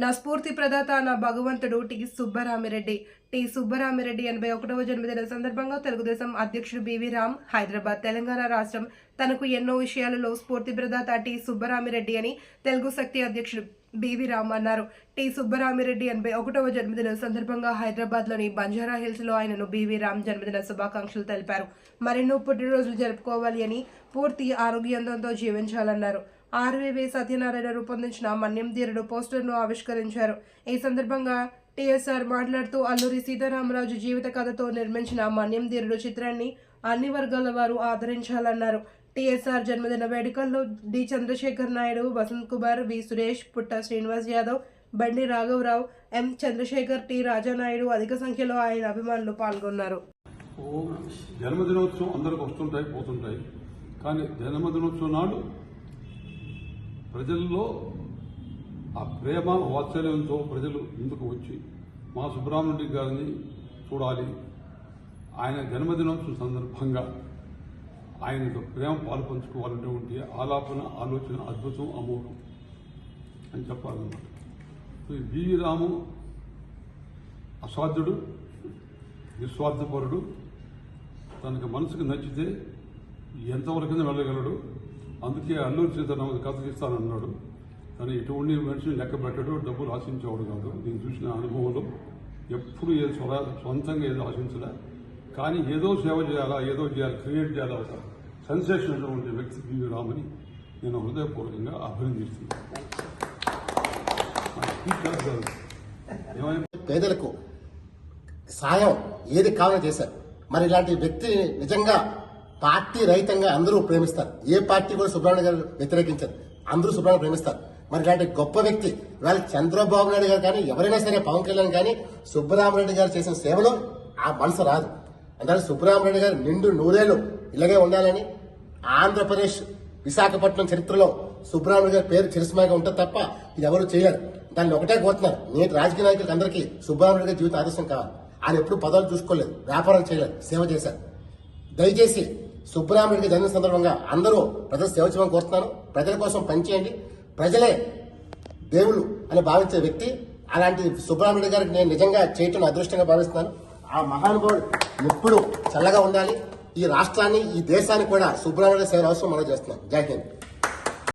నా స్ఫూర్తి ప్రదాత నా భగవంతుడు టి సుబ్బరామిరెడ్డి. టి సుబ్బరామిరెడ్డి 81వ జన్మదిన సందర్భంగా తెలుగుదేశం అధ్యక్షుడు బివి రామ్ హైదరాబాద్ తెలంగాణ రాష్ట్రం తనకు ఎన్నో విషయాలలో స్ఫూర్తి ప్రదాత టి సుబ్బరామిరెడ్డి అని తెలుగు శక్తి అధ్యక్షుడు బివి రామ్ అన్నారు. టి సుబ్బరామిరెడ్డి 81వ జన్మదిన సందర్భంగా హైదరాబాద్ లోని బంజారా హిల్స్ లో ఆయనను బివి రామ్ జన్మదిన శుభాకాంక్షలు తెలిపారు. మరెన్నో పుట్టినరోజులు జరుపుకోవాలి అని, పూర్తి ఆరోగ్యంతో జీవించాలన్నారు. ఆర్వీవి సత్యనారాయణ రూపొందించిన మన్యం ధీరుడు పోస్టర్ను ఆవిష్కరించారు. ఈ సందర్భంగా టీఎస్ఆర్ మాట్లాడుతూ అల్లూరి సీతారామరాజు జీవిత కథతో నిర్మించిన మన్యం ధీరుడు చిత్రాన్ని అన్ని వర్గాల వారు ఆదరించాలన్నారు. టీఎస్ఆర్ జన్మదిన వేడుకల్లో డి చంద్రశేఖర్ నాయుడు, వసంత్ కుమార్, వి సురేష్, పుట్ట శ్రీనివాస్ యాదవ్, బండి రాఘవరావు, ఎం చంద్రశేఖర్, టి రాజానాయుడు అధిక సంఖ్యలో ఆయన అభిమానులు పాల్గొన్నారు. జన్మదినోత్సవం అందరికి వస్తుంటాయి పోతుంటాయి, కానీ జన్మదినోత్సవం నాడు ప్రజల్లో ఆ ప్రేమ వాత్సల్యంతో ప్రజలు ముందుకు వచ్చి మా సుబ్బరామిరెడ్డి గారిని చూడాలి, ఆయన జన్మదినోత్సవం సందర్భంగా ఆయనతో ప్రేమ పాలు పంచుకోవాలనేటువంటి ఆలాపన ఆలోచన అద్భుతం అమోఘం అని చెప్పాలన్నమాట. బివి రాము అసాధ్యుడు, నిస్వార్థపరుడు, తనకు మనసుకు నచ్చితే ఎంతవరకైనా వెళ్ళగలడు. అందుకే అల్లూరి సీతారామరాజు కథ తీస్తానన్నాడు. కానీ ఎటువంటి మనిషిని లెక్క పెట్టడు, డబ్బులు ఆశించేవాడు కాదు. నేను చూసిన అనుభవంలో ఎప్పుడు సొంతంగా ఏదో ఆశించలే, కానీ ఏదో సేవ చేయాలా, ఏదో చేయాలి, క్రియేట్ చేయాలా, ఒక సెన్సేషన్ ఉన్నటువంటి వ్యక్తి బివి రామని నేను హృదయపూర్వకంగా అభినందిస్తున్నాను. పేదలకు సాయం ఏది కావాలో చేశారు. మరి ఇలాంటి వ్యక్తిని నిజంగా పార్టీ రహితంగా అందరూ ప్రేమిస్తారు. ఏ పార్టీ కూడా సుబ్రహ్మణ్య గారు వ్యతిరేకించారు, అందరూ సుబ్రహ్మణ్యం ప్రేమిస్తారు. మరి ఇలాంటి గొప్ప వ్యక్తి వాళ్ళ చంద్రబాబు నాయుడు గారు కానీ ఎవరైనా సరే, పవన్ కళ్యాణ్ కానీ సుబ్బరామిరెడ్డి గారు చేసిన సేవలో ఆ మనసు రాదు. అందుకని సుబ్బరామిరెడ్డి గారు నిండు నూరేళ్లు ఇలాగే ఉండాలని, ఆంధ్రప్రదేశ్ విశాఖపట్నం చరిత్రలో సుబ్బరామిరెడ్డి గారి పేరు చిరస్మాగా ఉంటుంది తప్ప ఇది ఎవరు చేయలేరు. దాన్ని ఒకటే కోరుతున్నారు, నేటి రాజకీయ నాయకులకు అందరికీ సుబ్బరామిరెడ్డి గారి జీవిత ఆదర్శం కావాలి. ఆయన ఎప్పుడు పదవులు చూసుకోలేదు, వ్యాపారం చేయలేదు, సేవ చేశారు. దయచేసి సుబ్బరామిరెడ్డి జన్మ సందర్భంగా అందరూ ప్రజలు సేవ చేయమని కోరుతున్నాను. ప్రజల కోసం పనిచేయండి. ప్రజలే దేవుళ్ళు అని భావించే వ్యక్తి అలాంటి సుబ్బరామిరెడ్డి గారికి నేను నిజంగా చేయటం అదృష్టంగా భావిస్తున్నాను. ఆ మహానుభావుడు ఎప్పుడు చల్లగా ఉండాలి. ఈ రాష్ట్రాన్ని, ఈ దేశాన్ని కూడా సుబ్బరామిరెడ్డి సేవ అవసరం మనం చేస్తున్నాం. జై హింద్.